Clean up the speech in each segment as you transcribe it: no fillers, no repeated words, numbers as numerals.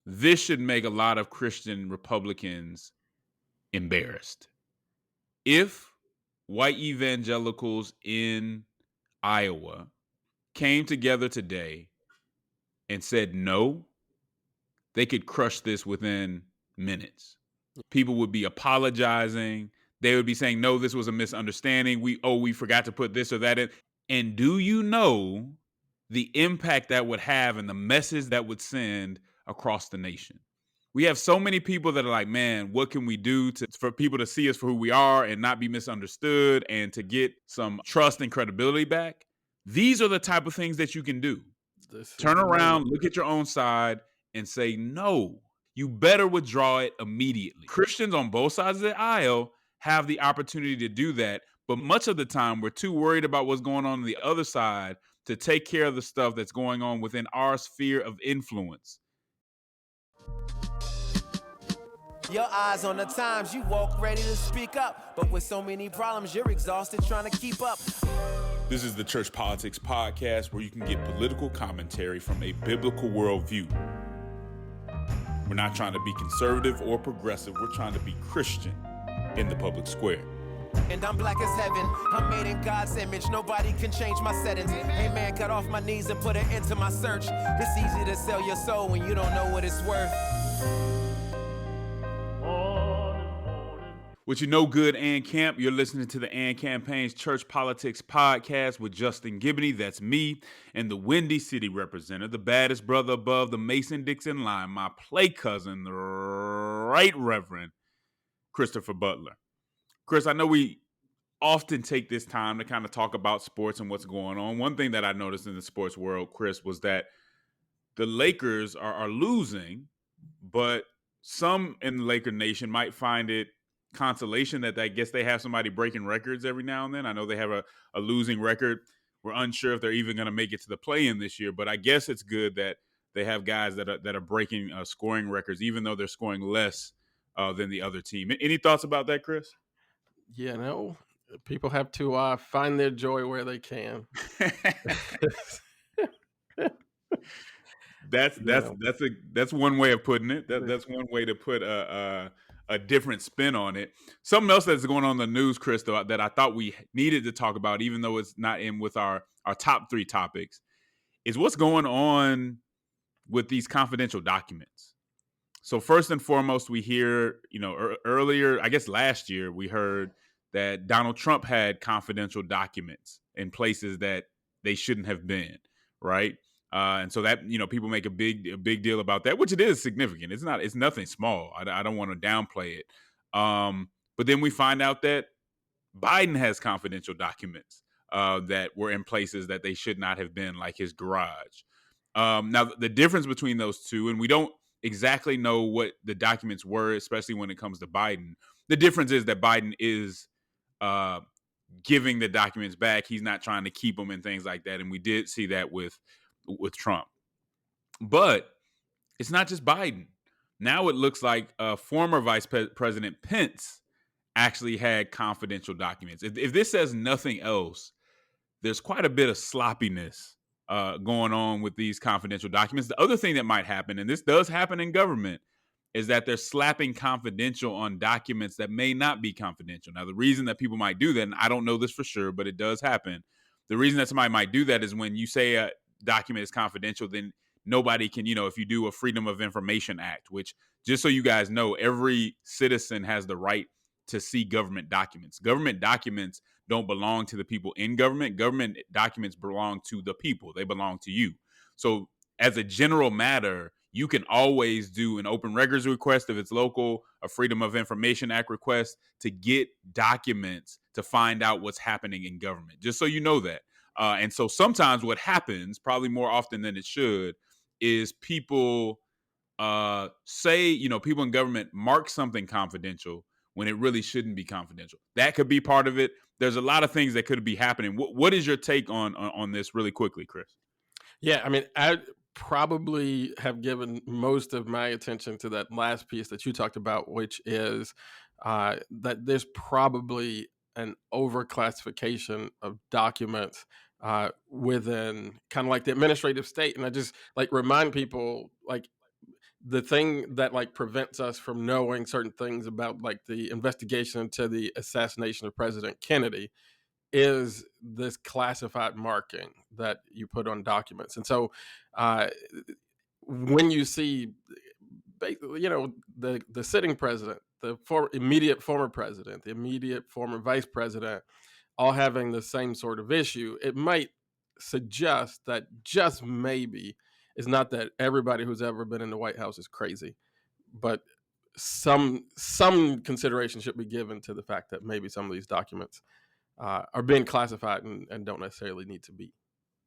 This should make a lot of Christian Republicans embarrassed. If white evangelicals in Iowa came together today and said no, they could crush this within minutes. People would be apologizing. They would be saying, no, this was a misunderstanding. We forgot to put this or that in. And do you know the impact that would have and the message that would send across the nation? We have so many people that are like, man, what can we do for people to see us for who we are and not be misunderstood and to get some trust and credibility back? These are the type of things that you can do. Turn around, look at your own side, and say, no, you better withdraw it immediately. Christians on both sides of the aisle have the opportunity to do that. But much of the time, we're too worried about what's going on the other side to take care of the stuff that's going on within our sphere of influence. Your eyes on the times, you walk ready to speak up. But with so many problems, you're exhausted trying to keep up. This is the Church Politics Podcast, where you can get political commentary from a biblical worldview. We're not trying to be conservative or progressive. We're trying to be Christian in the public square. And I'm black as heaven. I'm made in God's image. Nobody can change my settings. Hey man, cut off my knees and put an end to my search. It's easy to sell your soul when you don't know what it's worth. With your no good and camp, you're listening to the And Campaign's Church Politics Podcast with Justin Gibney, that's me, and the Windy City representative, the baddest brother above the Mason-Dixon line, my play cousin, the Right Reverend Christopher Butler. Chris, I know we often take this time to kind of talk about sports and what's going on. One thing that I noticed in the sports world, Chris, was that the Lakers are losing, but some in the Laker Nation might find it consolation that I guess they have somebody breaking records every now and then. I know they have a losing record. We're unsure if they're even going to make it to the play-in this year, but I guess it's good that they have guys that are breaking scoring records, even though they're scoring less than the other team. Any thoughts about that, Chris? Yeah, no. People have to find their joy where they can. That's one way of putting it. That's one way to put a different spin on it. Something else that's going on in the news, Chris, though, that I thought we needed to talk about, even though it's not in with our top three topics, is what's going on with these confidential documents. So first and foremost, we hear, earlier, I guess last year, we heard that Donald Trump had confidential documents in places that they shouldn't have been, right? And so that, people make a big deal about that, which it is significant. It's nothing small. I don't want to downplay it. But then we find out that Biden has confidential documents that were in places that they should not have been, like his garage. Now, the difference between those two, and we don't exactly know what the documents were, especially when it comes to Biden. The difference is that Biden is giving the documents back. He's not trying to keep them and things like that. And we did see that with Trump. But it's not just Biden. Now it looks like former Vice President Pence actually had confidential documents. If this says nothing else, there's quite a bit of sloppiness going on with these confidential documents. The other thing that might happen, and this does happen in government, is that they're slapping confidential on documents that may not be confidential. Now, the reason that people might do that, and I don't know this for sure, but it does happen. The reason that somebody might do that is when you say a document is confidential, then nobody can, if you do a Freedom of Information Act, which, just so you guys know, every citizen has the right to see government documents. Government documents don't belong to the people in government. Government documents belong to the people. They belong to you. So as a general matter, you can always do an open records request if it's local, a Freedom of Information Act request to get documents to find out what's happening in government, just so you know that. And so sometimes what happens, probably more often than it should, is people say, people in government mark something confidential when it really shouldn't be confidential. That could be part of it. There's a lot of things that could be happening. What is your take on this really quickly, Chris? Yeah, I mean, I probably have given most of my attention to that last piece that you talked about, which is that there's probably an overclassification of documents within kind of like the administrative state. And I just remind people, the thing that like prevents us from knowing certain things about like the investigation into the assassination of President Kennedy is this classified marking that you put on documents. And so uh, when you see, the sitting president, the immediate former president, the immediate former vice president, all having the same sort of issue, it might suggest that just maybe it's not that everybody who's ever been in the White House is crazy, but some consideration should be given to the fact that maybe some of these documents are being classified and don't necessarily need to be.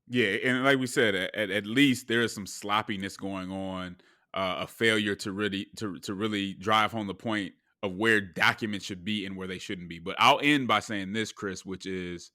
Yeah, and like we said, at least there is some sloppiness going on, a failure to really drive home the point of where documents should be and where they shouldn't be. But I'll end by saying this, Chris, which is,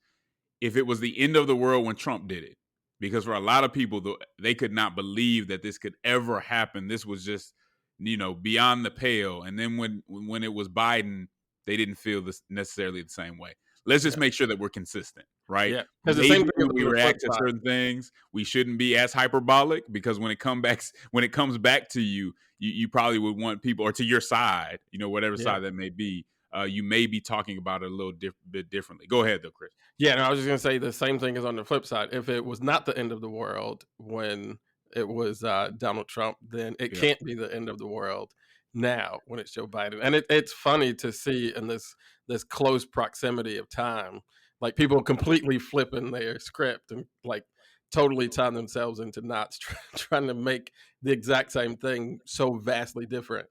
if it was the end of the world when Trump did it, because for a lot of people, they could not believe that this could ever happen. This was just, beyond the pale. And then when it was Biden, they didn't feel this necessarily the same way. Let's just make sure that we're consistent, right? Yeah, because the Maybe same thing when is we on the flip react to side. certain things, we shouldn't be as hyperbolic, because when it comes back to you, you probably would want people, or to your side, whatever Yeah. side that may be, you may be talking about it a little bit differently. Go ahead, though, Chris. Yeah, no, I was just gonna say the same thing is on the flip side. If it was not the end of the world when it was Donald Trump, then it Yeah. can't be the end of the world now when it's Joe Biden. And it's funny to see in this close proximity of time, like people completely flipping their script and like totally tying themselves into knots, trying to make the exact same thing so vastly different,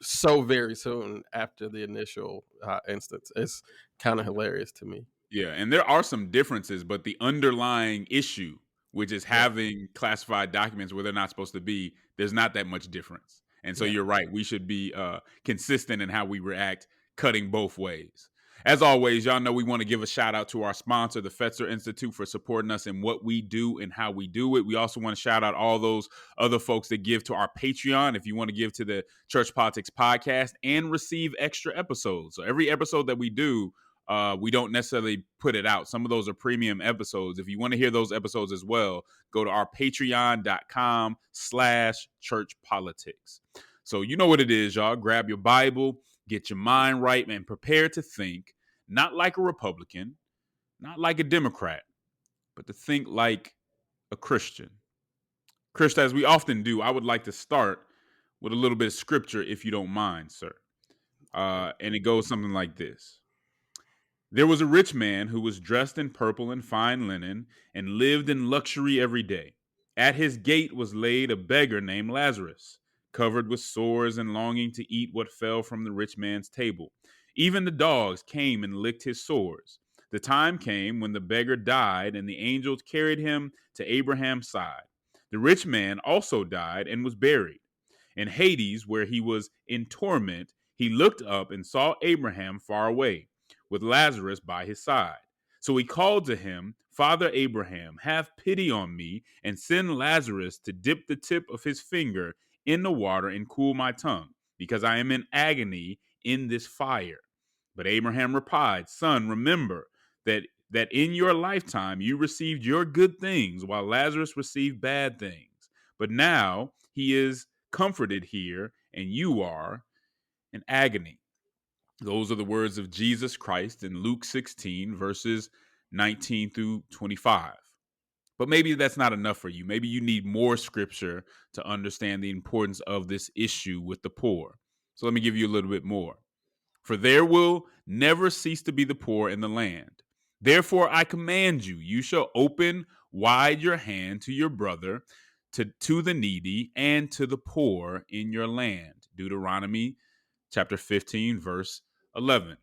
so very soon after the initial instance. It's kind of hilarious to me. Yeah, and there are some differences, but the underlying issue, which is Yeah, having classified documents where they're not supposed to be, there's not that much difference. And so yeah. you're right. We should be consistent in how we react, cutting both ways. As always, y'all know we want to give a shout out to our sponsor, the Fetzer Institute, for supporting us in what we do and how we do it. We also want to shout out all those other folks that give to our Patreon. If you want to give to the Church Politics Podcast and receive extra episodes. So every episode that we do, we don't necessarily put it out. Some of those are premium episodes. If you want to hear those episodes as well, go to our patreon.com/churchpolitics. So you know what it is, y'all. Grab your Bible, get your mind right, and prepare to think, not like a Republican, not like a Democrat, but to think like a Christian. Chris, as we often do, I would like to start with a little bit of scripture, if you don't mind, sir. And it goes something like this. There was a rich man who was dressed in purple and fine linen and lived in luxury every day. At his gate was laid a beggar named Lazarus, covered with sores and longing to eat what fell from the rich man's table. Even the dogs came and licked his sores. The time came when the beggar died, and the angels carried him to Abraham's side. The rich man also died and was buried. In Hades, where he was in torment, he looked up and saw Abraham far away, with Lazarus by his side. So he called to him, Father Abraham, have pity on me, and send Lazarus to dip the tip of his finger in the water and cool my tongue, because I am in agony in this fire. But Abraham replied, Son, remember that in your lifetime you received your good things, while Lazarus received bad things. But now he is comforted here, and you are in agony. Those are the words of Jesus Christ in Luke 16, verses 19 through 25. But maybe that's not enough for you. Maybe you need more scripture to understand the importance of this issue with the poor. So let me give you a little bit more. For there will never cease to be the poor in the land. Therefore, I command you, you shall open wide your hand to your brother, to the needy, and to the poor in your land. Deuteronomy chapter 15, verse 11.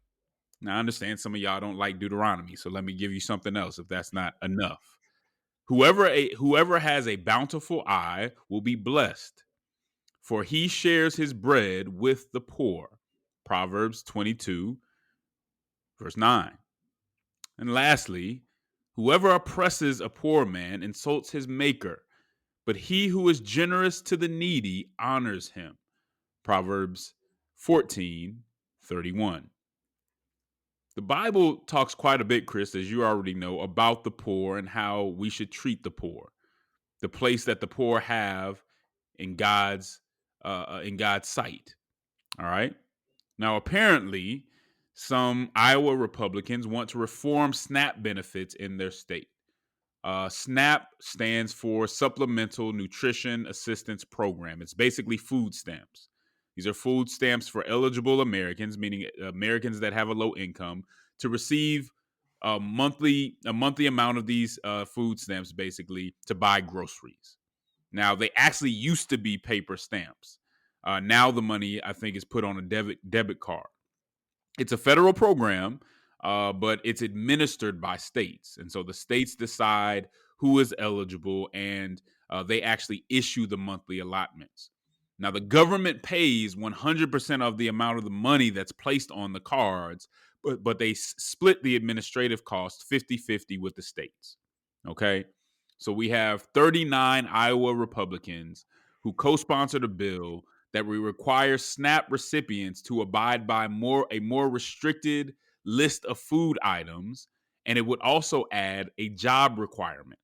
Now, I understand some of y'all don't like Deuteronomy, so let me give you something else if that's not enough. Whoever has a bountiful eye will be blessed, for he shares his bread with the poor. Proverbs 22, verse 9. And lastly, whoever oppresses a poor man insults his maker, but he who is generous to the needy honors him. Proverbs 14:31. The Bible talks quite a bit, Chris, as you already know, about the poor and how we should treat the poor, the place that the poor have in God's in God's sight. All right. Now, apparently, some Iowa Republicans want to reform SNAP benefits in their state. SNAP stands for Supplemental Nutrition Assistance Program. It's basically food stamps. These are food stamps for eligible Americans, meaning Americans that have a low income, to receive a monthly amount of these food stamps, basically to buy groceries. Now, they actually used to be paper stamps. Now the money, I think, is put on a debit card. It's a federal program, but it's administered by states. And so the states decide who is eligible, and they actually issue the monthly allotments. Now, the government pays 100% of the amount of the money that's placed on the cards, but they split the administrative cost 50-50 with the states. Okay? So we have 39 Iowa Republicans who co-sponsored a bill that we require SNAP recipients to abide by a more restricted list of food items, and it would also add a job requirement.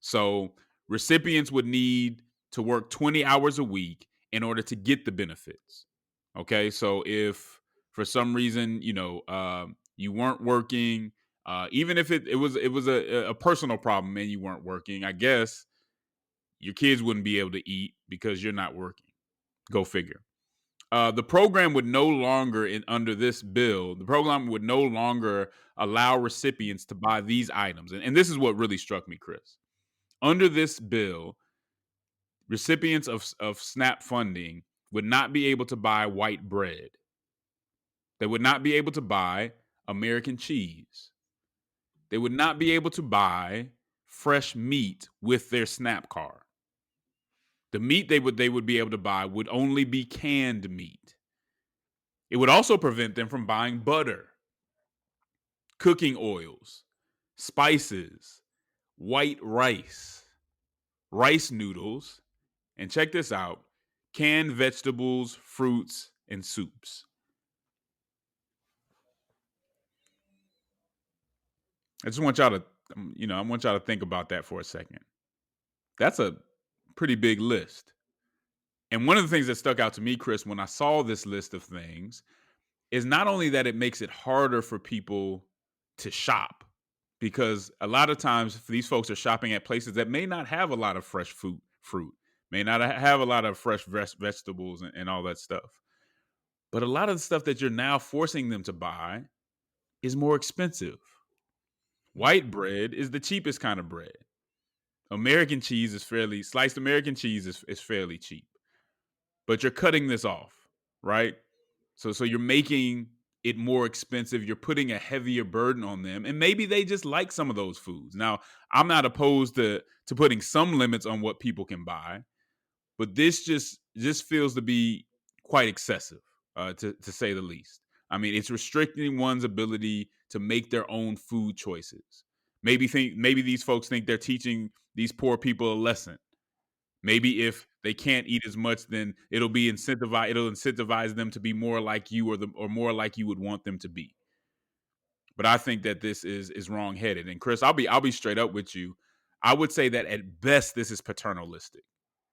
So recipients would need to work 20 hours a week in order to get the benefits. Okay, so if for some reason you weren't working, even if it was a personal problem and you weren't working, I guess your kids wouldn't be able to eat because you're not working. Go figure. The program would no longer, under this bill, the program would no longer allow recipients to buy these items. And this is what really struck me, Chris. Under this bill, recipients of SNAP funding would not be able to buy white bread. They would not be able to buy American cheese. They would not be able to buy fresh meat with their SNAP card. The meat they would be able to buy would only be canned meat. It would also prevent them from buying butter, cooking oils, spices, white rice, rice noodles, and check this out, canned vegetables, fruits, and soups. I just want y'all to think about that for a second. That's a pretty big list. And one of the things that stuck out to me, Chris, when I saw this list of things is not only that it makes it harder for people to shop, because a lot of times these folks are shopping at places that may not have a lot of fresh fruit, may not have a lot of fresh vegetables and all that stuff. But a lot of the stuff that you're now forcing them to buy is more expensive. White bread is the cheapest kind of bread. American cheese is sliced American cheese is fairly cheap. But you're cutting this off, right? So you're making it more expensive. You're putting a heavier burden on them. And maybe they just like some of those foods. Now, I'm not opposed to putting some limits on what people can buy, but this just feels to be quite excessive, to say the least. I mean, it's restricting one's ability to make their own food choices. Maybe these folks think they're teaching these poor people a lesson. Maybe if they can't eat as much, then it'll incentivize them to be more like you, or more like you would want them to be. But I think that this is wrong-headed. And Chris, I'll be straight up with you. I would say that at best this is paternalistic,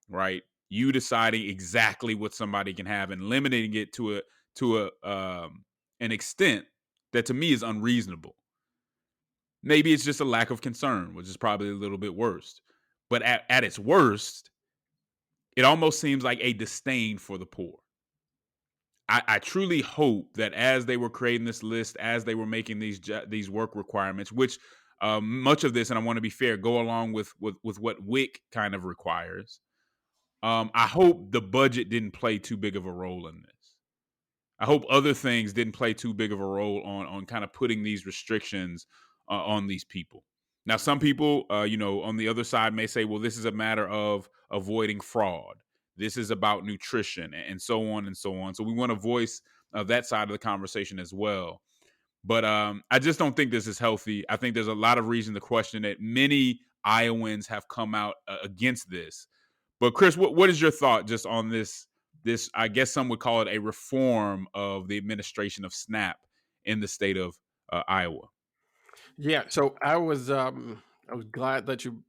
right? You deciding exactly what somebody can have and limiting it to an extent that to me is unreasonable. Maybe it's just a lack of concern, which is probably a little bit worse. But at its worst, it almost seems like a disdain for the poor. I truly hope that as they were creating this list, as they were making these work requirements, which much of this, and I want to be fair, go along with what WIC kind of requires. I hope the budget didn't play too big of a role in this. I hope other things didn't play too big of a role on kind of putting these restrictions on these people. Now, some people, on the other side may say, well, this is a matter of avoiding fraud. This is about nutrition and so on and so on. So we want to voice that side of the conversation as well. But I just don't think this is healthy. I think there's a lot of reason to question it. Many Iowans have come out against this. But Chris, what is your thought just on this, I guess some would call it a reform of the administration of SNAP in the state of Iowa? Yeah, so I was I was glad that you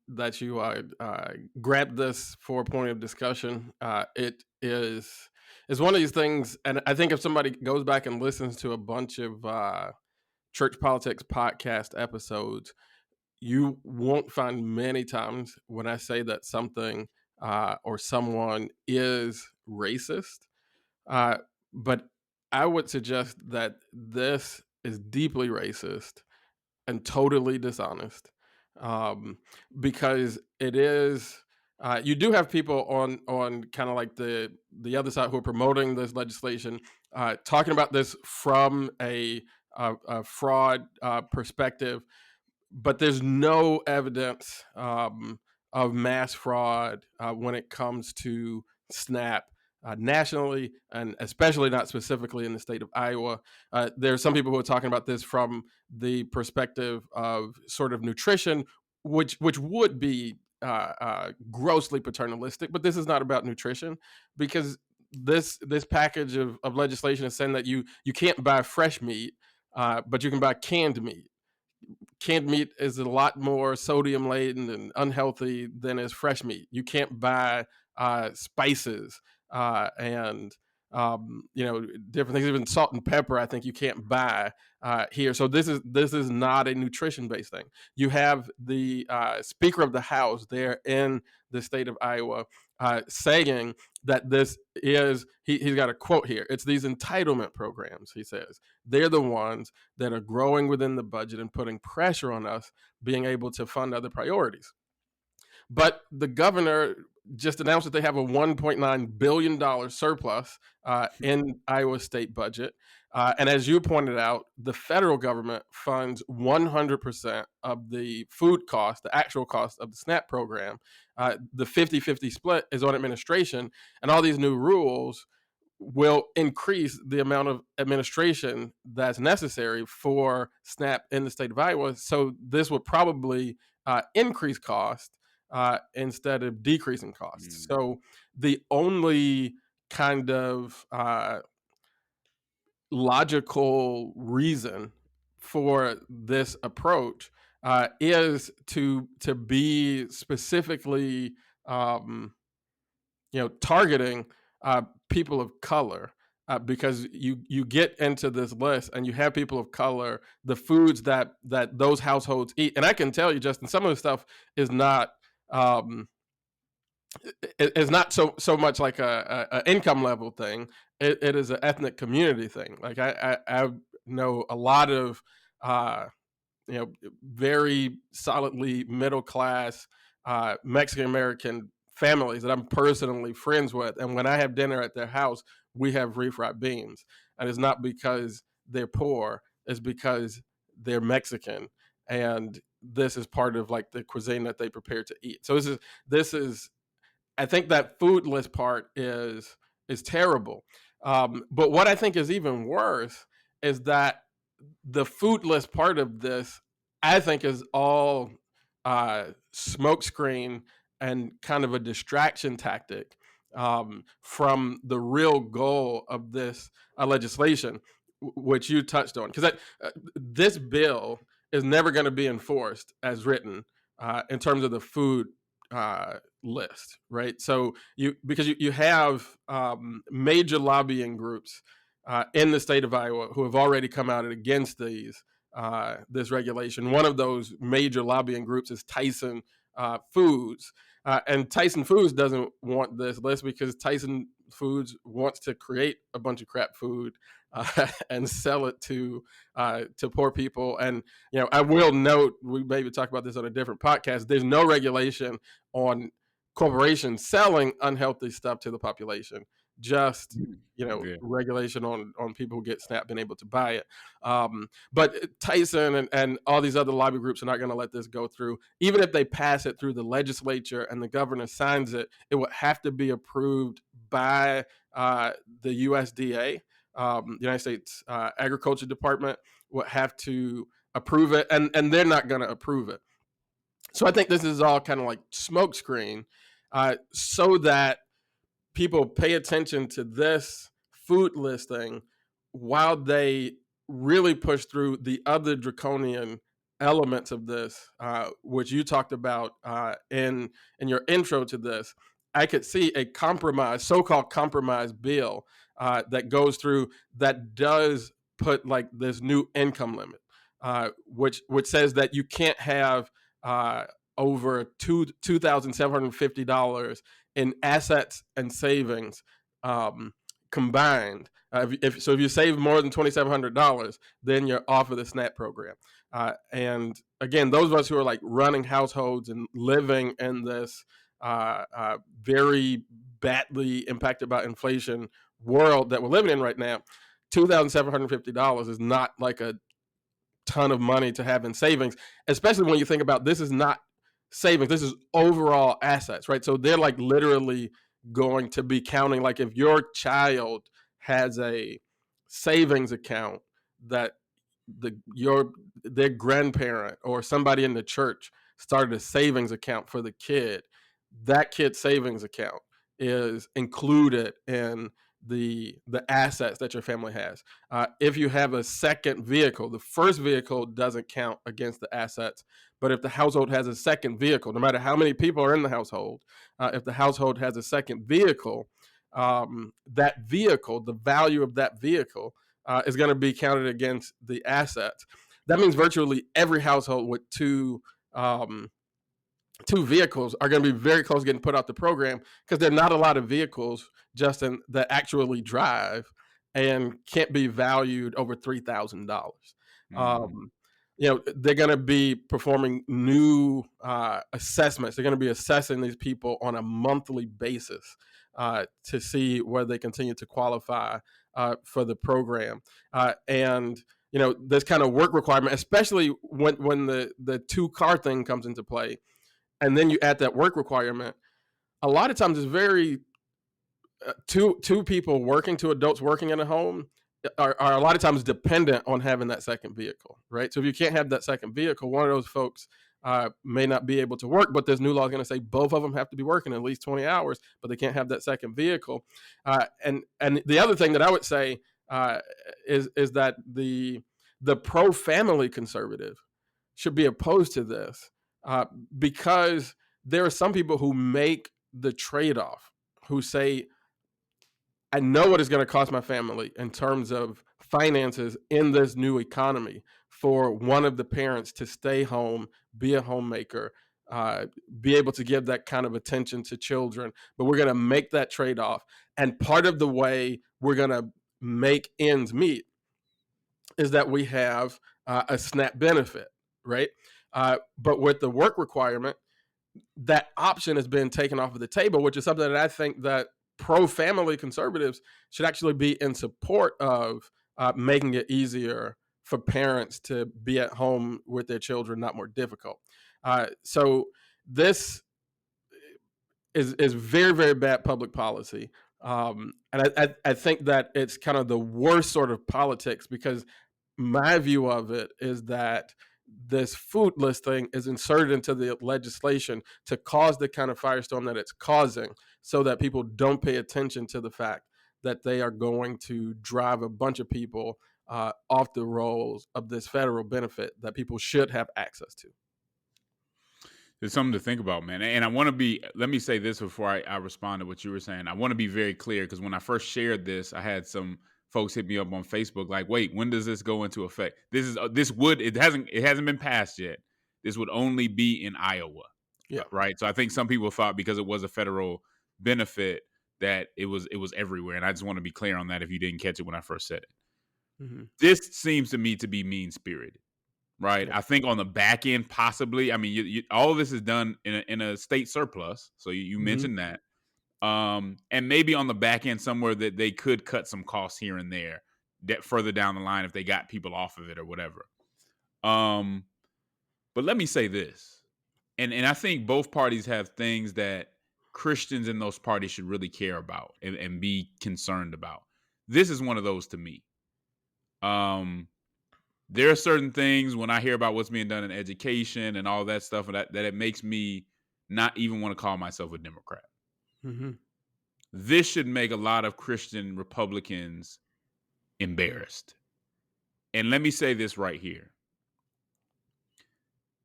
grabbed this for a point of discussion. It is one of these things, and I think if somebody goes back and listens to a bunch of church politics podcast episodes, you won't find many times when I say that something or someone is racist. But I would suggest that this is deeply racist and totally dishonest, because it is. You do have people on kind of like the other side who are promoting this legislation, talking about this from a fraud perspective, but there's no evidence of mass fraud when it comes to SNAP nationally, and especially not specifically in the state of Iowa. There are some people who are talking about this from the perspective of sort of nutrition, which would be grossly paternalistic, but this is not about nutrition, because this package of legislation is saying that you can't buy fresh meat, but you can buy canned meat. Canned meat is a lot more sodium laden and unhealthy than is fresh meat. You can't buy spices and different things, even salt and pepper. I think you can't buy here. So this is not a nutrition based thing. You have the Speaker of the House there in the state of Iowa saying that this is he's got a quote here. It's these entitlement programs, he says. They're the ones that are growing within the budget and putting pressure on us being able to fund other priorities. But the governor just announced that they have a $1.9 billion surplus in Iowa's state budget. And as you pointed out, the federal government funds 100% of the food cost, the actual cost of the SNAP program. The 50-50 split is on administration, and all these new rules will increase the amount of administration that's necessary for SNAP in the state of Iowa. So this would probably increase cost instead of decreasing costs. So the only kind of logical reason for this approach is to be specifically, targeting people of color. Because you get into this list and you have people of color, the foods that those households eat, and I can tell you, Justin, some of the stuff is not it's not so much like a income level thing. It is an ethnic community thing. Like I know a lot of very solidly middle class Mexican American families that I'm personally friends with, and when I have dinner at their house, we have refried beans, and it's not because they're poor; it's because they're Mexican, and this is part of like the cuisine that they prepare to eat. So this is I think that food list part is terrible. But what I think is even worse is that the food list part of this, I think, is all smokescreen and kind of a distraction tactic from the real goal of this legislation, which you touched on. Because this bill is never going to be enforced as written in terms of the food list, right? So because you have major lobbying groups in the state of Iowa who have already come out against this regulation. One of those major lobbying groups is Tyson Foods, and Tyson Foods doesn't want this list because Tyson Foods wants to create a bunch of crap food and sell it to poor people. And I will note, we maybe talk about this on a different podcast, there's no regulation on corporations selling unhealthy stuff to the population, just regulation on people who get SNAP being able to buy it. But Tyson and all these other lobby groups are not going to let this go through. Even if they pass it through the legislature and the governor signs it, it would have to be approved by the USDA. United States Agriculture Department would have to approve it, and they're not going to approve it. So I think this is all kind of like smokescreen, so that people pay attention to this food listing while they really push through the other draconian elements of this, which you talked about in your intro to this, I could see a compromise, so-called compromise bill that goes through that does put like this new income limit, which says that you can't have over $2,750 in assets and savings combined. If you save more than $2,700, then you're off of the SNAP program. And again, those of us who are like running households and living in this very badly impacted by inflation world that we're living in right now, $2,750 is not like a ton of money to have in savings, especially when you think about this is not savings, this is overall assets, right? So they're like literally going to be counting, like if your child has a savings account that their grandparent or somebody in the church started a savings account for the kid, that kid's savings account is included in the assets that your family has. If you have a second vehicle, the first vehicle doesn't count against the assets. But if the household has a second vehicle, no matter how many people are in the household, if the household has a second vehicle, that vehicle, the value of that vehicle, is going to be counted against the assets. That means virtually every household with two vehicles are going to be very close to getting put out the program because there are not a lot of vehicles, Justin, that actually drive and can't be valued over $3,000. They're going to be performing new assessments. They're going to be assessing these people on a monthly basis to see whether they continue to qualify for the program. And this kind of work requirement, especially when the two-car thing comes into play, and then you add that work requirement, a lot of times it's very two people working, two adults working in a home are a lot of times dependent on having that second vehicle, right? So if you can't have that second vehicle, one of those folks may not be able to work, but this new law is going to say both of them have to be working at least 20 hours, but they can't have that second vehicle. And the other thing that I would say is that the pro-family conservative should be opposed to this because there are some people who make the trade-off, who say, I know what it's going to cost my family in terms of finances in this new economy for one of the parents to stay home, be a homemaker, be able to give that kind of attention to children. But we're going to make that trade-off. And part of the way we're going to make ends meet is that we have a SNAP benefit, right? But with the work requirement, that option has been taken off of the table, which is something that I think that pro-family conservatives should actually be in support of, making it easier for parents to be at home with their children, not more difficult. So this is very, very bad public policy. And I think that it's kind of the worst sort of politics because my view of it is that this food listing is inserted into the legislation to cause the kind of firestorm that it's causing so that people don't pay attention to the fact that they are going to drive a bunch of people off the rolls of this federal benefit that people should have access to. It's something to think about, man. And let me say this before I respond to what you were saying. I want to be very clear because when I first shared this, I had some folks hit me up on Facebook like, wait, when does this go into effect? It hasn't been passed yet. This would only be in Iowa. Yeah. Right. So I think some people thought because it was a federal benefit that it was everywhere. And I just want to be clear on that if you didn't catch it when I first said it. Mm-hmm. This seems to me to be mean-spirited. Right. Yeah. I think on the back end, possibly. I mean, all of this is done in a state surplus. So you mm-hmm. mentioned that. And maybe on the back end somewhere that they could cut some costs here and there further down the line if they got people off of it or whatever. But let me say this. And I think both parties have things that Christians in those parties should really care about and be concerned about. This is one of those to me. There are certain things when I hear about what's being done in education and all that stuff that it makes me not even want to call myself a Democrat. Mm-hmm. This should make a lot of Christian Republicans embarrassed. And let me say this right here.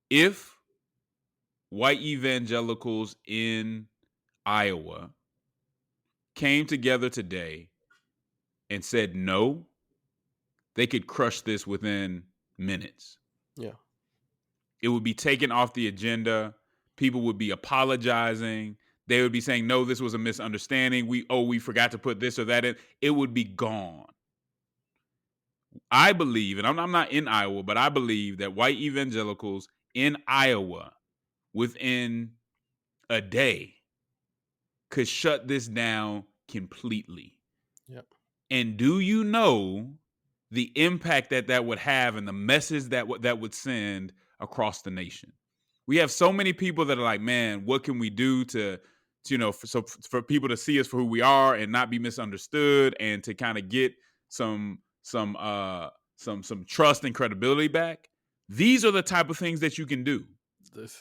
If white evangelicals in Iowa came together today and said no, they could crush this within minutes. Yeah. It would be taken off the agenda. People would be apologizing. They would be saying, no, this was a misunderstanding. We forgot to put this or that in. It would be gone. I believe, and I'm not in Iowa, but I believe that white evangelicals in Iowa within a day could shut this down completely. Yep. And do you know the impact that would have and the message that would send across the nation? We have so many people that are like, man, what can we do to for people to see us for who we are and not be misunderstood, and to kind of get some trust and credibility back? These are the type of things that you can do.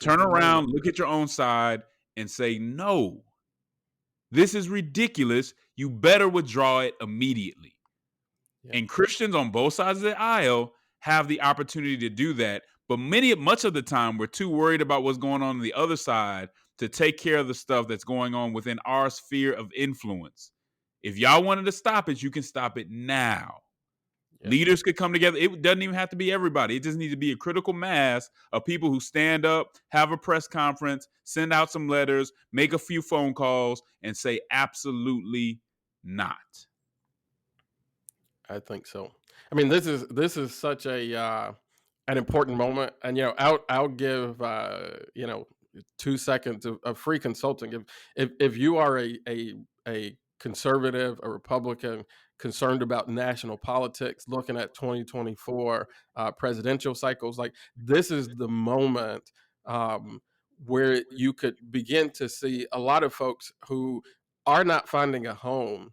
Turn around, look at your own side, and say, no, this is ridiculous. You better withdraw it immediately. Yeah. And Christians on both sides of the aisle have the opportunity to do that. But much of the time, we're too worried about what's going on the other side to take care of the stuff that's going on within our sphere of influence. If y'all wanted to stop it, you can stop it now. Yeah. Leaders could come together. It doesn't even have to be everybody. It just needs to be a critical mass of people who stand up, have a press conference, send out some letters, make a few phone calls, and say absolutely not. I think so. I mean, this is such a an important moment, and I'll give 2 seconds of free consulting. If you are a conservative, a Republican concerned about national politics, looking at 2024 presidential cycles, like, this is the moment where you could begin to see a lot of folks who are not finding a home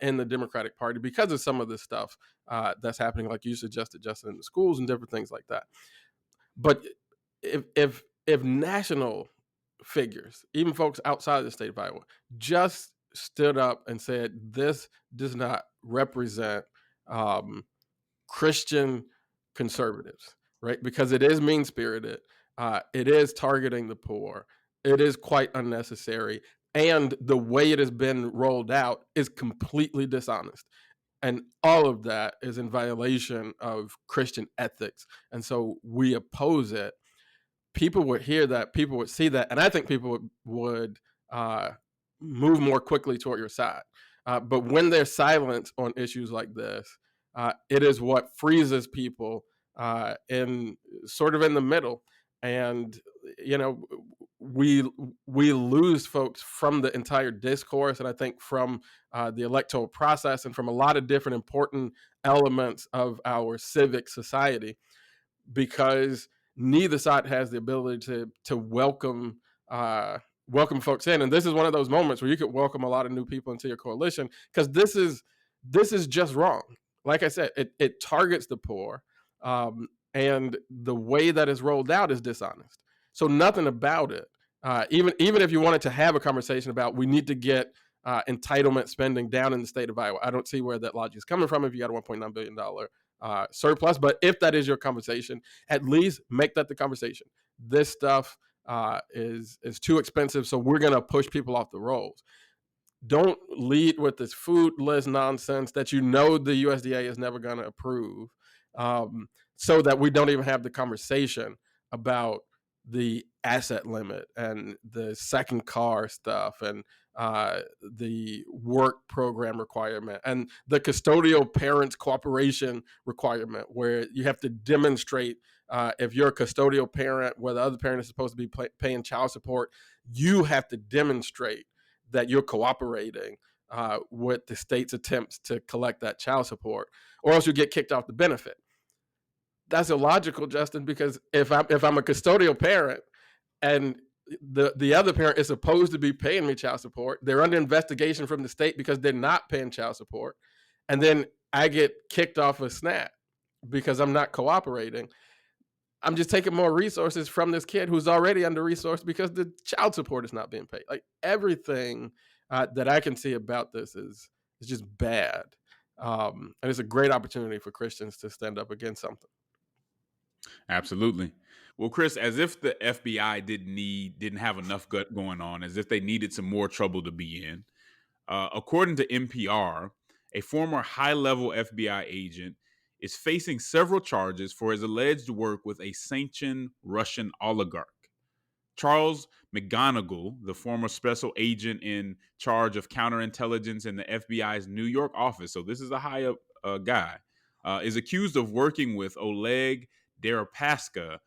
in the Democratic Party because of some of this stuff that's happening, like you suggested, Justin, in the schools and different things like that. But if national figures, even folks outside of the state of Iowa, just stood up and said, this does not represent Christian conservatives, right? Because it is mean-spirited. It is targeting the poor. It is quite unnecessary. And the way it has been rolled out is completely dishonest. And all of that is in violation of Christian ethics. And so we oppose it. People would hear that, people would see that, and I think people would move more quickly toward your side. But when there's silence on issues like this, it is what freezes people in the middle. And, we lose folks from the entire discourse, and I think from the electoral process, and from a lot of different important elements of our civic society, because neither side has the ability to welcome folks in. And this is one of those moments where you could welcome a lot of new people into your coalition, because this is just wrong. Like I said, it targets the poor, and the way that it's rolled out is dishonest. So nothing about it. Even if you wanted to have a conversation about, we need to get entitlement spending down in the state of Iowa, I don't see where that logic is coming from if you got a $1.9 billion surplus. But if that is your conversation, at least make that the conversation. This stuff is too expensive, so we're going to push people off the rolls. Don't lead with this food list nonsense that the USDA is never going to approve, so that we don't even have the conversation about the asset limit and the second car stuff, and the work program requirement, and the custodial parents cooperation requirement, where you have to demonstrate if you're a custodial parent where the other parent is supposed to be paying child support, you have to demonstrate that you're cooperating with the state's attempts to collect that child support, or else you get kicked off the benefit. That's illogical, Justin, because if I'm a custodial parent and the other parent is supposed to be paying me child support, they're under investigation from the state because they're not paying child support, and then I get kicked off of SNAP because I'm not cooperating, I'm just taking more resources from this kid who's already under-resourced because the child support is not being paid. Like, everything that I can see about this is just bad. And it's a great opportunity for Christians to stand up against something. Absolutely. Well, Chris, as if the FBI didn't have enough gut going on, as if they needed some more trouble to be in. According to NPR, a former high-level FBI agent is facing several charges for his alleged work with a sanctioned Russian oligarch. Charles McGonigal, the former special agent in charge of counterintelligence in the FBI's New York office, so this is a high up guy, is accused of working with Oleg Deripaska,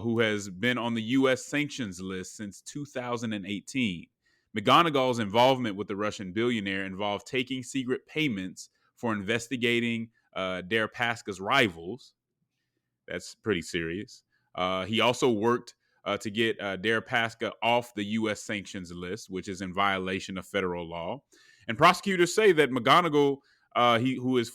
who has been on the U.S. sanctions list since 2018. McGonigal's involvement with the Russian billionaire involved taking secret payments for investigating Deripaska's rivals. That's pretty serious. He also worked to get Deripaska off the U.S. sanctions list, which is in violation of federal law. And prosecutors say that McGonigal, who is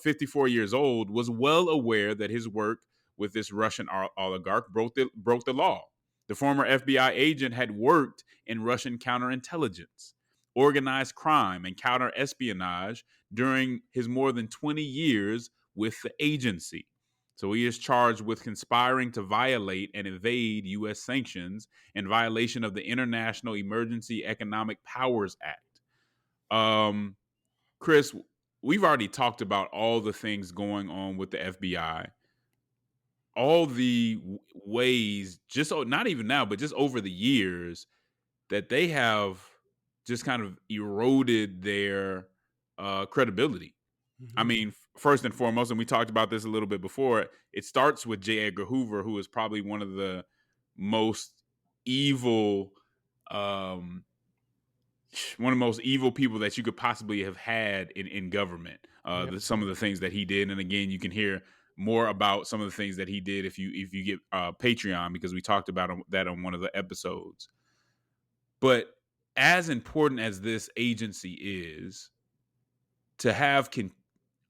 54 years old, was well aware that his work with this Russian oligarch broke the law. The former FBI agent had worked in Russian counterintelligence, organized crime, and counterespionage during his more than 20 years with the agency. So he is charged with conspiring to violate and evade U.S. sanctions in violation of the International Emergency Economic Powers Act. Chris, we've already talked about all the things going on with the FBI, all the ways, just not even now, but just over the years that they have just kind of eroded their credibility. Mm-hmm. I mean, first and foremost, and we talked about this a little bit before, it starts with J. Edgar Hoover, who is probably one of the most evil, one of the most evil people that you could possibly have had in government. Some of the things that he did, and again, you can hear more about some of the things that he did if you get Patreon, because we talked about that on one of the episodes. But as important as this agency is, to have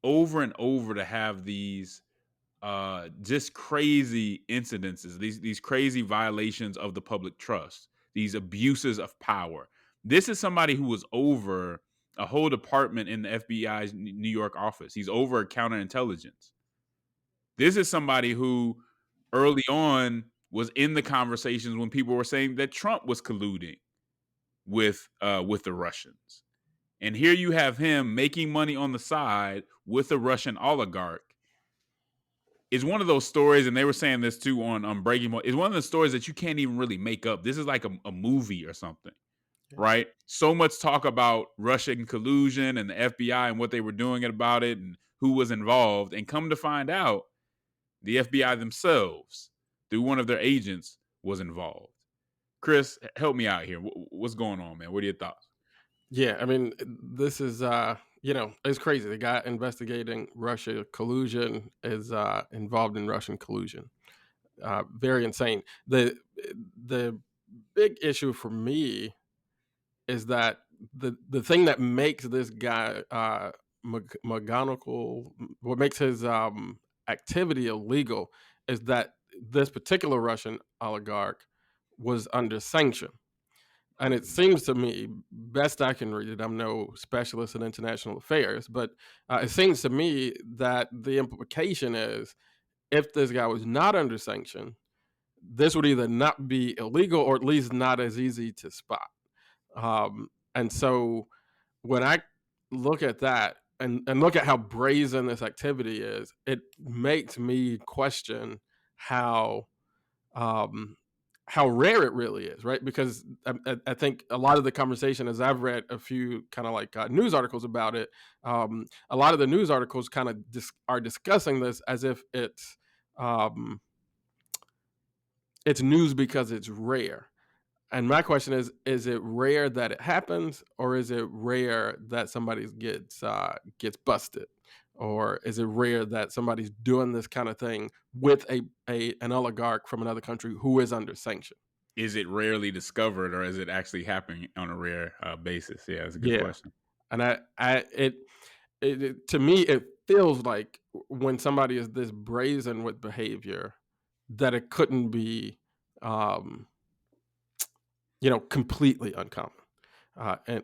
over and over to have these just crazy incidences, these crazy violations of the public trust, these abuses of power. This is somebody who was over a whole department in the FBI's New York office. He's over counterintelligence. This is somebody who early on was in the conversations when people were saying that Trump was colluding with the Russians. And here you have him making money on the side with a Russian oligarch. It's one of those stories, and they were saying this too on Breaking Point. It's one of the stories that you can't even really make up. This is like a movie or something, right? So much talk about Russian collusion and the FBI and what they were doing about it and who was involved. And come to find out, the FBI themselves, through one of their agents, was involved. Chris, help me out here. What's going on, man? What are your thoughts? Yeah, I mean, this is it's crazy. The guy investigating Russia collusion is involved in Russian collusion. Very insane. The big issue for me is that the thing that makes this guy McGonigal, what makes his activity illegal, is that this particular Russian oligarch was under sanction. And it seems to me, best I can read it, I'm no specialist in international affairs, but it seems to me that the implication is, if this guy was not under sanction, this would either not be illegal or at least not as easy to spot. And so when I look at that and look at how brazen this activity is, it makes me question how rare it really is, right? Because I think a lot of the conversation, as I've read a few kind of like news articles about it, a lot of the news articles kind of are discussing this as if it's news because it's rare. And my question is it rare that it happens, or is it rare that somebody gets busted? Or is it rare that somebody's doing this kind of thing with an oligarch from another country who is under sanction? Is it rarely discovered, or is it actually happening on a rare basis? Yeah, that's a good question. And it to me, it feels like when somebody is this brazen with behavior, that it couldn't be, completely uncommon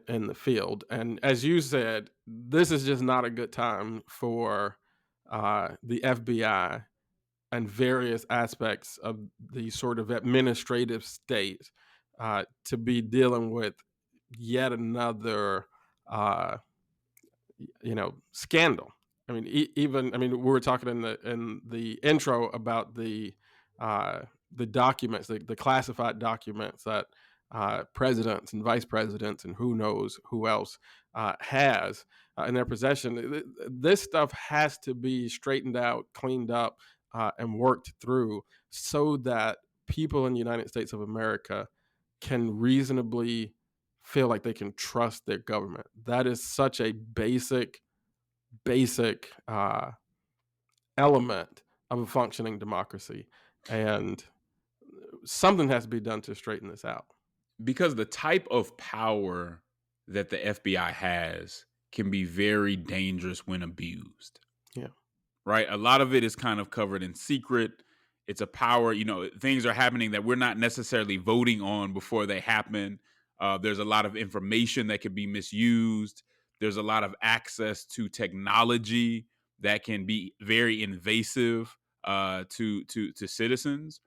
in the field. And as you said, this is just not a good time for the FBI and various aspects of the sort of administrative state to be dealing with yet another uh, scandal. I mean, we were talking in the intro about the documents, the classified documents that presidents and vice presidents and who knows who else has in their possession. This stuff has to be straightened out, cleaned up, and worked through so that people in the United States of America can reasonably feel like they can trust their government. That is such a basic element of a functioning democracy, and something has to be done to straighten this out. Because the type of power that the FBI has can be very dangerous when abused. Yeah. Right? A lot of it is kind of covered in secret. It's a power, things are happening that we're not necessarily voting on before they happen. There's a lot of information that could be misused. There's a lot of access to technology that can be very invasive to citizens.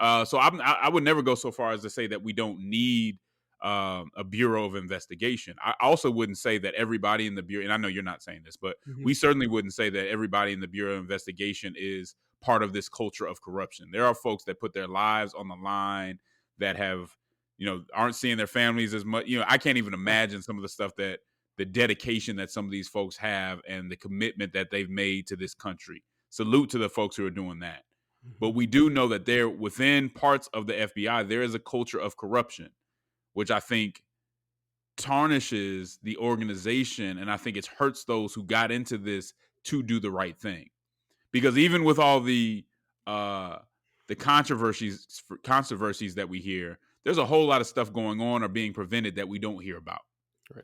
So I would never go so far as to say that we don't need a Bureau of Investigation. I also wouldn't say that everybody in the Bureau, and I know you're not saying this, but we certainly wouldn't say that everybody in the Bureau of Investigation is part of this culture of corruption. There are folks that put their lives on the line that have, aren't seeing their families as much. I can't even imagine some of the stuff that the dedication that some of these folks have and the commitment that they've made to this country. Salute to the folks who are doing that. But we do know that there, within parts of the FBI, there is a culture of corruption, which I think tarnishes the organization, and I think it hurts those who got into this to do the right thing. Because even with all the controversies that we hear, there's a whole lot of stuff going on or being prevented that we don't hear about.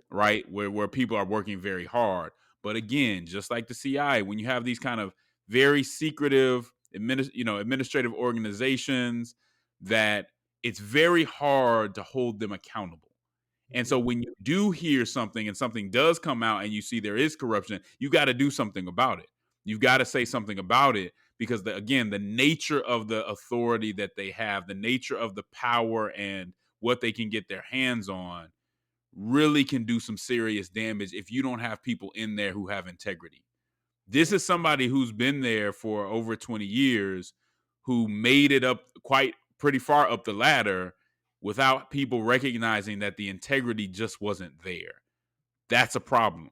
Right? Where people are working very hard. But again, just like the CIA, when you have these kind of very secretive administrative organizations, that it's very hard to hold them accountable. And so when you do hear something and something does come out and you see there is corruption, you got to do something about it. You've got to say something about it because, the nature of the authority that they have, the nature of the power and what they can get their hands on really can do some serious damage if you don't have people in there who have integrity. This is somebody who's been there for over 20 years, who made it up pretty far up the ladder without people recognizing that the integrity just wasn't there. That's a problem.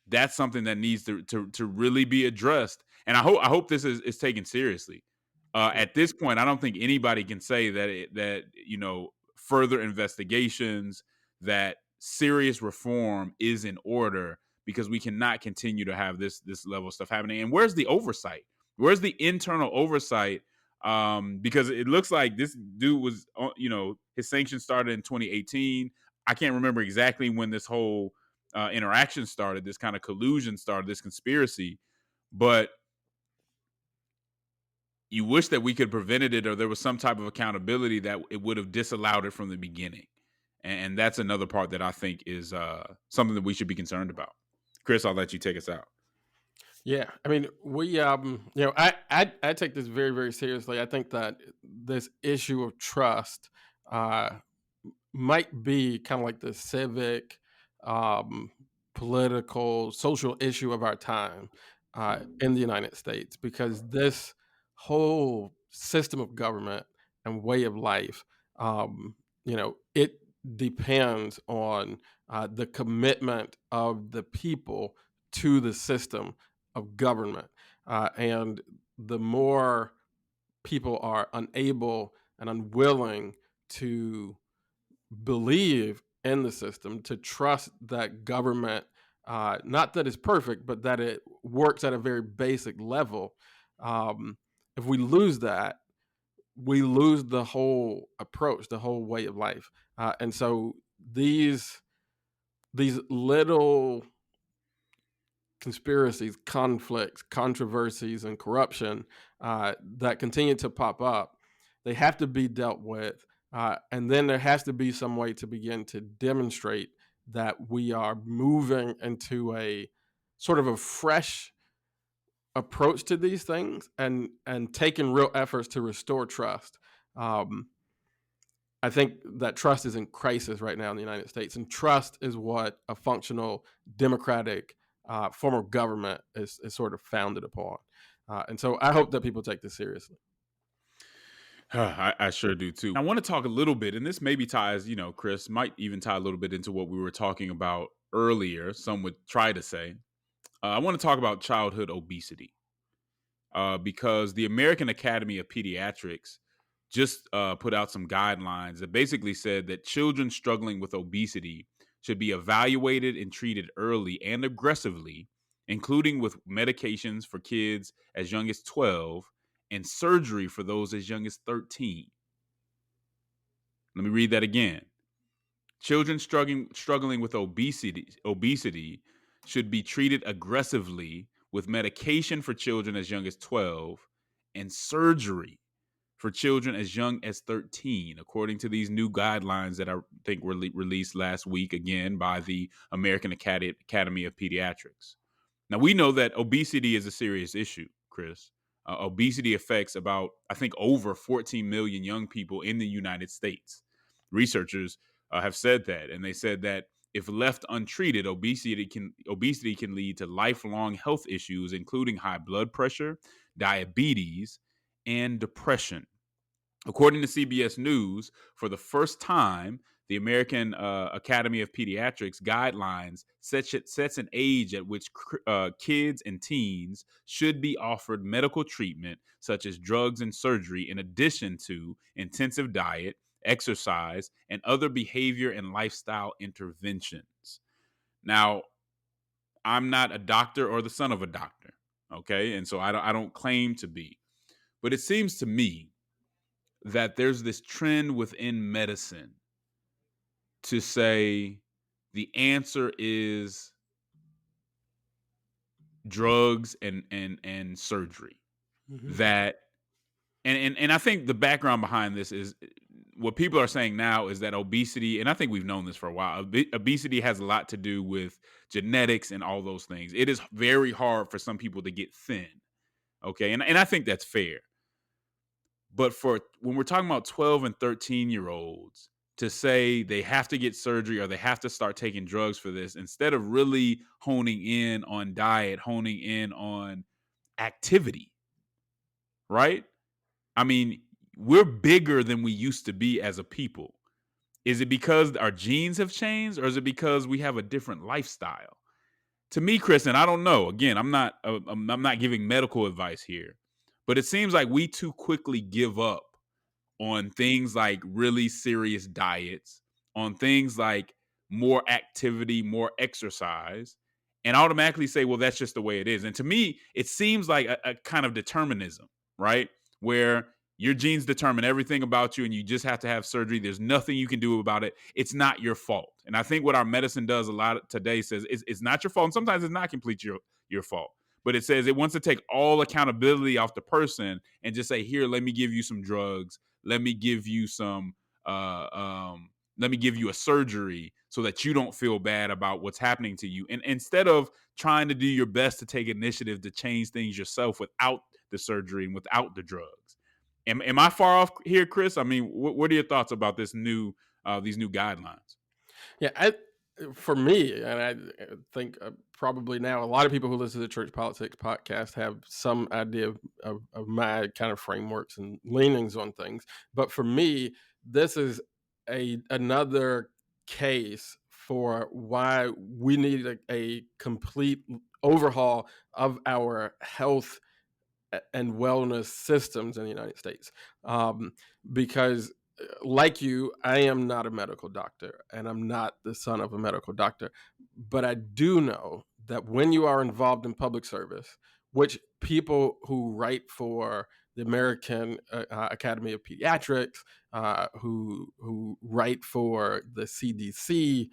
That's something that needs to really be addressed. And I hope this is taken seriously. At this point, I don't think anybody can say that further investigations, that serious reform is in order, because we cannot continue to have this level of stuff happening. And where's the oversight? Where's the internal oversight? Because it looks like this dude was, his sanctions started in 2018. I can't remember exactly when this whole interaction started, this kind of collusion started, this conspiracy, but you wish that we could have prevented it, or there was some type of accountability that it would have disallowed it from the beginning. And that's another part that I think is something that we should be concerned about. Chris, I'll let you take us out. Yeah, I mean, I take this very, very seriously. I think that this issue of trust might be kind of like the civic, political, social ip of our time in the United States, because this whole system of government and way of life, it depends on the commitment of the people to the system of government. And the more people are unable and unwilling to believe in the system, to trust that government, not that it's perfect, but that it works at a very basic level. If we lose that, we lose the whole approach, the whole way of life. And so these little conspiracies, conflicts, controversies, and corruption that continue to pop up, they have to be dealt with. And then there has to be some way to begin to demonstrate that we are moving into a sort of a fresh approach to these things and taking real efforts to restore trust. I think that trust is in crisis right now in the United States, and trust is what a functional democratic form of government is sort of founded upon. And so I hope that people take this seriously. I sure do too. I want to talk a little bit, and this maybe ties, Chris, might even tie a little bit into what we were talking about earlier. Some would try to say. I want to talk about childhood obesity because the American Academy of Pediatrics just put out some guidelines that basically said that children struggling with obesity should be evaluated and treated early and aggressively, including with medications for kids as young as 12 and surgery for those as young as 13. Let me read that again. Children struggling with obesity should be treated aggressively with medication for children as young as 12 and surgery for children as young as 13, according to these new guidelines that I think were released last week again by the American Academy of Pediatrics. Now, we know that obesity is a serious issue, Chris. Obesity affects about, I think, over 14 million young people in the United States. Researchers have said that, and they said that if left untreated, obesity can lead to lifelong health issues, including high blood pressure, diabetes, and depression. According to CBS News, for the first time, the American Academy of Pediatrics guidelines sets an age at which kids and teens should be offered medical treatment, such as drugs and surgery, in addition to intensive diet, exercise, and other behavior and lifestyle interventions. Now, I'm not a doctor or the son of a doctor, okay? And so I don't claim to be. But it seems to me that there's this trend within medicine to say the answer is drugs and surgery. Mm-hmm. That and I think the background behind this is what people are saying now is that obesity, and I think we've known this for a while, obesity has a lot to do with genetics and all those things. It is very hard for some people to get thin, okay? And I think that's fair. But for when we're talking about 12 and 13-year-olds, to say they have to get surgery or they have to start taking drugs for this, instead of really honing in on diet, honing in on activity, right? I mean, we're bigger than we used to be as a people. Is it because our genes have changed, or is it because we have a different lifestyle? To me, Chris, and I don't know. Again, I'm not giving medical advice here, but it seems like we too quickly give up on things like really serious diets, on things like more activity, more exercise, and automatically say, well, that's just the way it is. And to me, it seems like a kind of determinism, right? Where your genes determine everything about you and you just have to have surgery. There's nothing you can do about it. It's not your fault. And I think what our medicine does a lot today says it's not your fault. And sometimes it's not completely your fault. But it says it wants to take all accountability off the person and just say, here, let me give you some drugs. Let me give you some let me give you a surgery so that you don't feel bad about what's happening to you. And instead of trying to do your best to take initiative to change things yourself without the surgery and without the drugs. Am I far off here, Chris? I mean, what are your thoughts about these new guidelines? Yeah, for me, and I think probably now a lot of people who listen to the Church Politics podcast have some idea of my kind of frameworks and leanings on things. But for me, this is another case for why we need a complete overhaul of our health and wellness systems in the United States. Because like you, I am not a medical doctor and I'm not the son of a medical doctor, but I do know that when you are involved in public service, which people who write for the American Academy of Pediatrics, who write for the CDC,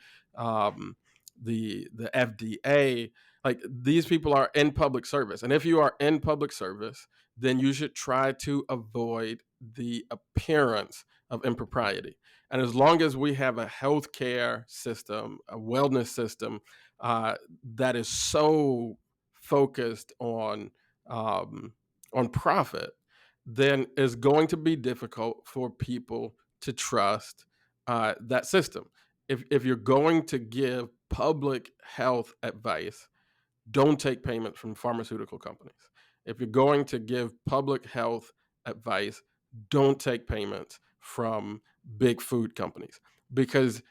the FDA, like these people are in public service. And if you are in public service, then you should try to avoid the appearance of impropriety. And as long as we have a healthcare system, a wellness system that is so focused on on profit, then it's going to be difficult for people to trust that system. If you're going to give public health advice, don't take payment from pharmaceutical companies. If you're going to give public health advice, don't take payments from big food companies. Because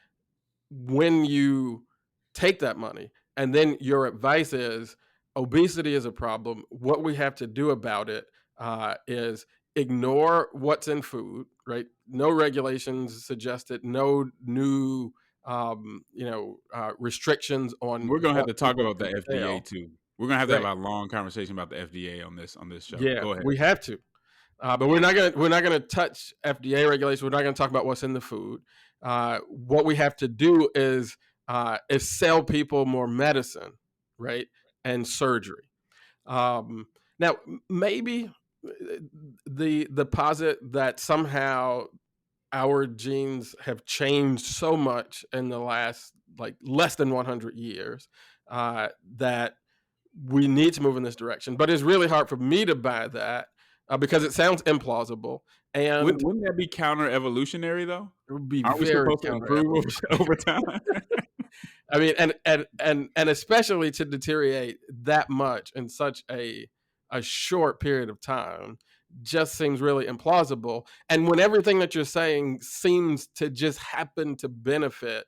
when you take that money and then your advice is obesity is a problem, what we have to do about it is ignore what's in food, right? No regulations suggested, no new restrictions on We're gonna have what to talk people about the can FDA sell. too. We're gonna have to have Right. a long conversation about the FDA on this show. Yeah, Go ahead. we have to. But we're not gonna touch FDA regulation. We're not gonna talk about what's in the food. What we have to do is sell people more medicine, right, and surgery. Now, maybe the posit that somehow our genes have changed so much in the last like less than 100 years that we need to move in this direction. But it's really hard for me to buy that because it sounds implausible, and Wouldn't that be counter evolutionary though? it would be Aren't we very supposed to counter. improve over time? I mean, and especially to deteriorate that much in such a short period of time just seems really implausible. And when everything that you're saying seems to just happen to benefit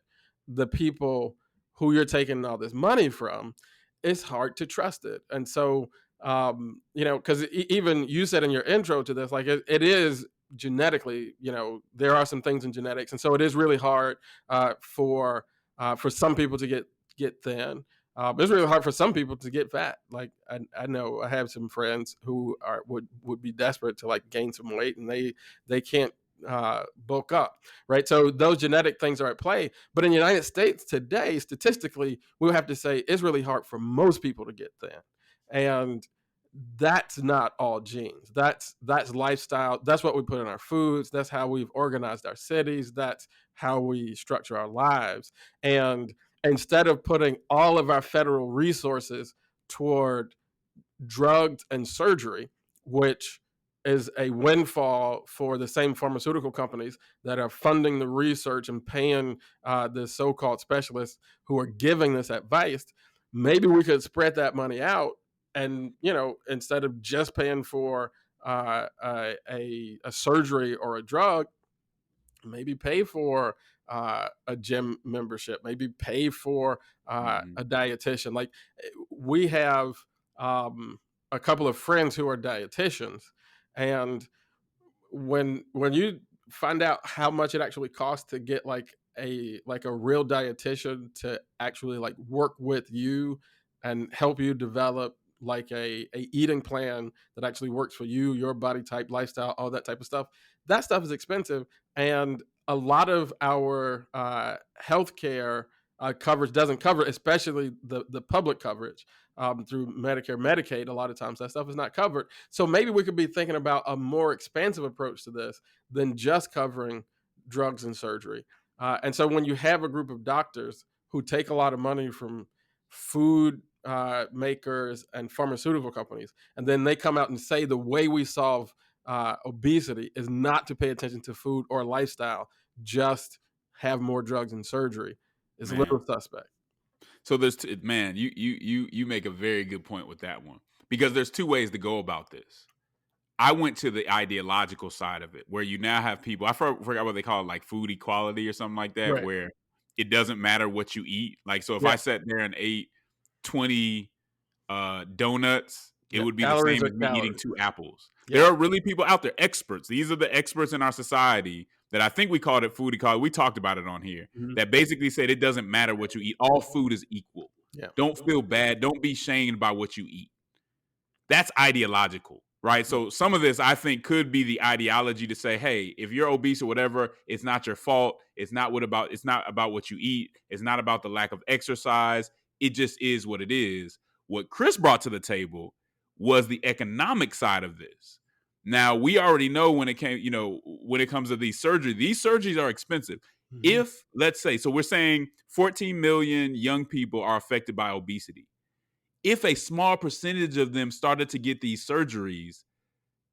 the people who you're taking all this money from, it's hard to trust it. And so, because even you said in your intro to this, like it is genetically, there are some things in genetics, and so it is really hard for some people to get thin. It's really hard for some people to get fat. Like I know I have some friends who would be desperate to like gain some weight, and they can't bulk up, right? So those genetic things are at play. But in the United States today, statistically, we'll have to say it's really hard for most people to get thin, and that's not all genes. That's lifestyle. That's what we put in our foods. That's how we've organized our cities. That's how we structure our lives. And instead of putting all of our federal resources toward drugs and surgery, which is a windfall for the same pharmaceutical companies that are funding the research and paying the so-called specialists who are giving this advice, maybe we could spread that money out and, instead of just paying for a surgery or a drug, maybe pay for a gym membership, maybe pay for a dietitian. Like we have a couple of friends who are dietitians, and when you find out how much it actually costs to get like a real dietitian to actually like work with you and help you develop like a eating plan that actually works for you, your body type, lifestyle, all that type of stuff, that stuff is expensive. And a lot of our healthcare coverage doesn't cover, especially the public coverage through Medicare, Medicaid. A lot of times that stuff is not covered. So maybe we could be thinking about a more expansive approach to this than just covering drugs and surgery. And so when you have a group of doctors who take a lot of money from food makers and pharmaceutical companies, and then they come out and say the way we solve obesity is not to pay attention to food or lifestyle, just have more drugs and surgery, is a little suspect. So you make a very good point with that one, because there's two ways to go about this. I went to the ideological side of it, where you now have people, I forgot what they call it, like food equality or something like that, Right. where it doesn't matter what you eat. Like, so if Yeah. I sat there and ate 20 donuts, it Yeah. would be the Calories same are as me eating calories. 2 apples. Yeah. There are really people out there, experts. These are the experts in our society that I think we called it food equality. We talked about it on here, that basically said it doesn't matter what you eat. All food is equal. Yeah. Don't feel bad. Don't be shamed by what you eat. That's ideological, right? So some of this, I think, could be the ideology to say, hey, if you're obese or whatever, it's not your fault. It's not about what you eat. It's not about the lack of exercise. It just is what it is. What Chris brought to the table was the economic side of this. Now, we already know when it comes to these surgeries are expensive. If, let's say, so we're saying 14 million young people are affected by obesity. if a small percentage of them started to get these surgeries,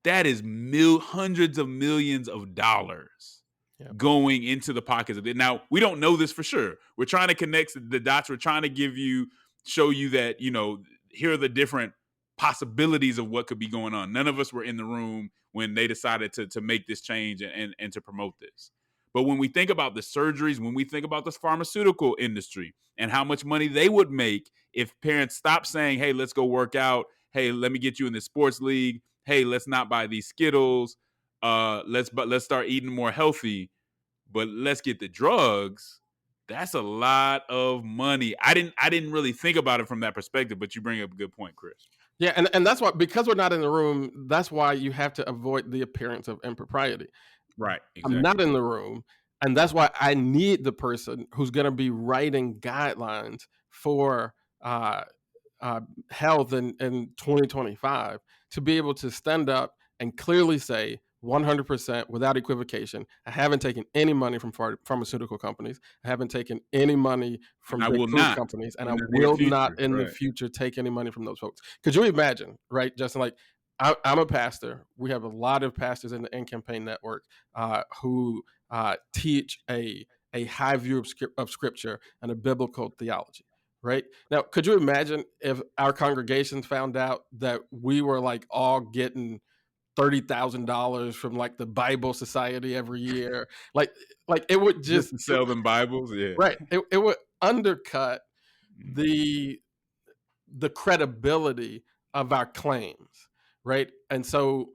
that is hundreds of millions of dollars Yep. going into the pockets of it. Now, we don't know this for sure. We're trying to connect the dots. We're trying to show you that, here are the different possibilities of what could be going on. None of us were in the room when they decided to make this change and to promote this. But when we think about the surgeries, when we think about the pharmaceutical industry and how much money they would make if parents stop saying, hey, let's go work out. Hey, let me get you in the sports league. Hey, let's not buy these Skittles. Let's start eating more healthy, but let's get the drugs. That's a lot of money. I didn't really think about it from that perspective, but you bring up a good point, Chris. Yeah, and that's why, because we're not in the room, that's why you have to avoid the appearance of impropriety. Right. Exactly. I'm not in the room, and that's why I need the person who's going to be writing guidelines for health in 2025 to be able to stand up and clearly say 100% without equivocation, I haven't taken any money from pharmaceutical companies. I haven't taken any money from big food companies, and I will not in the future take any money from those folks. Could you imagine, right, Justin? Like, I'm a pastor. We have a lot of pastors in the In Campaign Network who teach a high view of Scripture and a biblical theology. Right now, could you imagine if our congregations found out that we were like all getting $30,000 from like the Bible Society every year? Like it would just to sell them Bibles, yeah. Right. It would undercut the credibility of our claims, right? And so,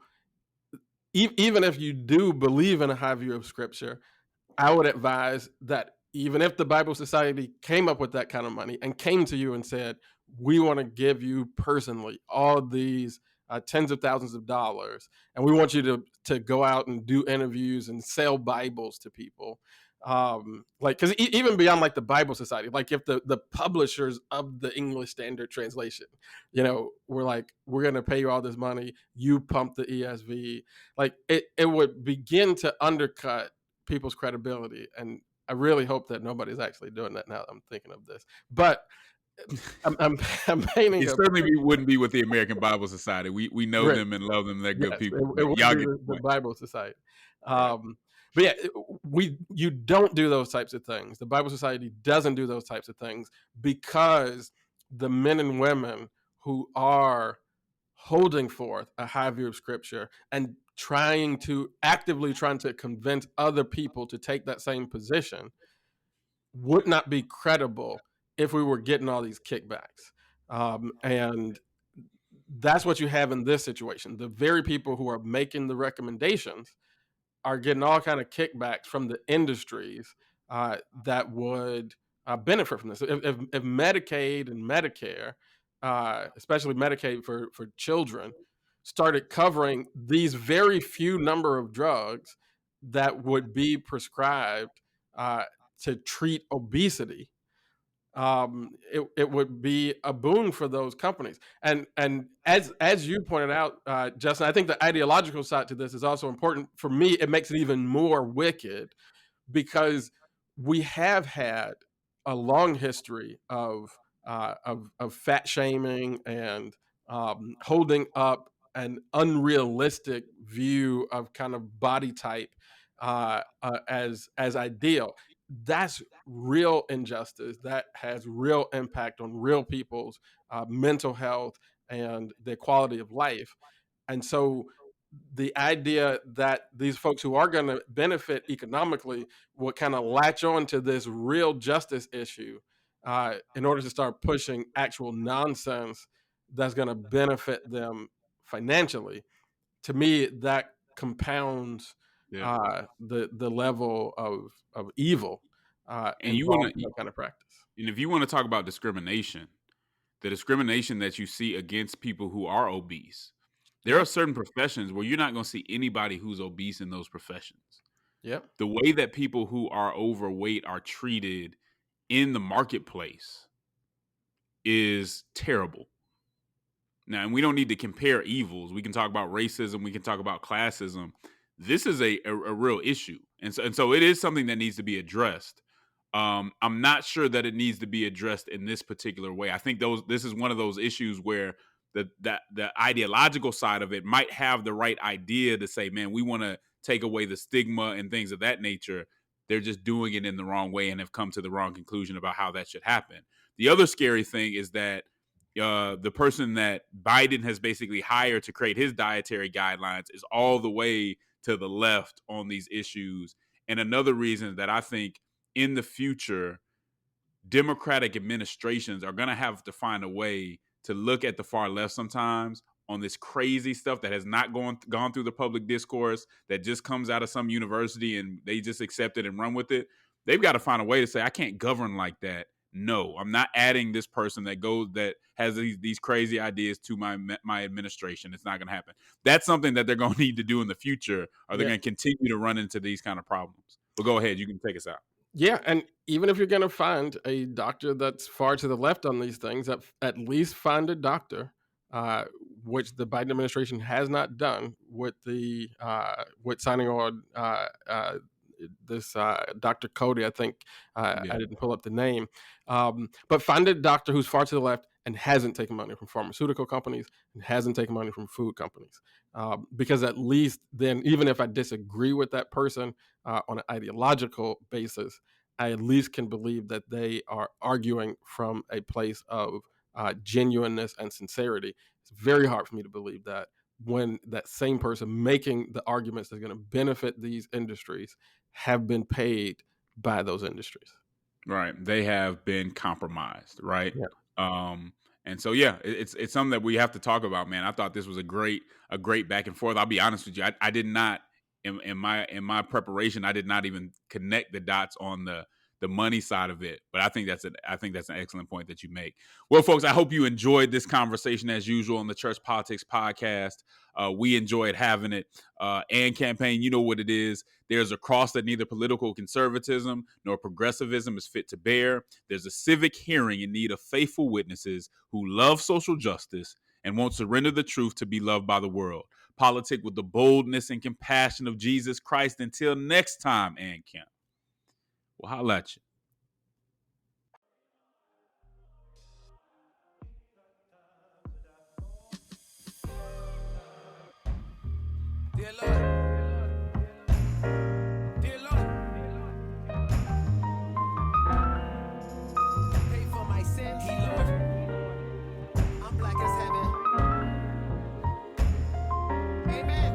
even if you do believe in a high view of Scripture, I would advise that even if the Bible Society came up with that kind of money and came to you and said, we want to give you personally all these tens of thousands of dollars, and we want you to go out and do interviews and sell Bibles to people. Because even beyond like the Bible Society, like if the publishers of the English Standard Translation, we're like, we're going to pay you all this money, you pump the ESV, like it would begin to undercut people's credibility. And I really hope that nobody's actually doing that now that I'm thinking of this. But I'm painting. It certainly wouldn't be with the American Bible Society. We know them and love them. They're good people. It would be the Bible Society. But yeah, you don't do those types of things. The Bible Society doesn't do those types of things because the men and women who are holding forth a high view of Scripture and actively trying to convince other people to take that same position would not be credible if we were getting all these kickbacks. And that's what you have in this situation. The very people who are making the recommendations are getting all kind of kickbacks from the industries that would benefit from this. If Medicaid and Medicare, especially Medicaid for children, started covering these very few number of drugs that would be prescribed to treat obesity, it would be a boon for those companies. And as you pointed out, Justin, I think the ideological side to this is also important. For me, it makes it even more wicked because we have had a long history of fat shaming and holding up an unrealistic view of kind of body type as ideal. That's real injustice that has real impact on real people's mental health and their quality of life. And so the idea that these folks who are going to benefit economically will kind of latch on to this real justice issue in order to start pushing actual nonsense that's going to benefit them financially, to me, that compounds the level of evil and you want that kind of practice. And if you want to talk about discrimination, the discrimination that you see against people who are obese, there are certain professions where you're not going to see anybody who's obese in those professions. Yep. The way that people who are overweight are treated in the marketplace is terrible. Now, and we don't need to compare evils. We can talk about racism. We can talk about classism. This is a real issue. And so it is something that needs to be addressed. I'm not sure that it needs to be addressed in this particular way. I think this is one of those issues where the ideological side of it might have the right idea to say, man, we want to take away the stigma and things of that nature. They're just doing it in the wrong way and have come to the wrong conclusion about how that should happen. The other scary thing is that the person that Biden has basically hired to create his dietary guidelines is all the way to the left on these issues. And another reason that I think in the future, Democratic administrations are going to have to find a way to look at the far left sometimes on this crazy stuff that has not gone through the public discourse, that just comes out of some university and they just accept it and run with it. They've got to find a way to say, I can't govern like that. No, I'm not adding this person that has these crazy ideas to my administration. It's not going to happen. That's something that they're going to need to do in the future, or they're going to continue to run into these kind of problems. But go ahead, you can take us out. Yeah, and even if you're going to find a doctor that's far to the left on these things, at least find a doctor, which the Biden administration has not done with with signing on this Dr. Cody. I think I didn't pull up the name, but find a doctor who's far to the left and hasn't taken money from pharmaceutical companies and hasn't taken money from food companies. Because at least then, even if I disagree with that person on an ideological basis, I at least can believe that they are arguing from a place of genuineness and sincerity. It's very hard for me to believe that when that same person making the arguments that's going to benefit these industries have been paid by those industries. Right. They have been compromised, right? Yeah. And so, yeah, it's something that we have to talk about, man. I thought this was a great back and forth. I'll be honest with you. I did not, in my preparation, I did not even connect the dots on the money side of it. But I think that's an excellent point that you make. Well, folks, I hope you enjoyed this conversation as usual on the Church Politics Podcast. We enjoyed having it. And Campaign, you know what it is. There's a cross that neither political conservatism nor progressivism is fit to bear. There's a civic hearing in need of faithful witnesses who love social justice and won't surrender the truth to be loved by the world. Politic with the boldness and compassion of Jesus Christ. Until next time, Ann Kemp. Well, holla at you. Dear Lord, dear Lord, pay for my sins, Lord. I'm black as heaven. Amen.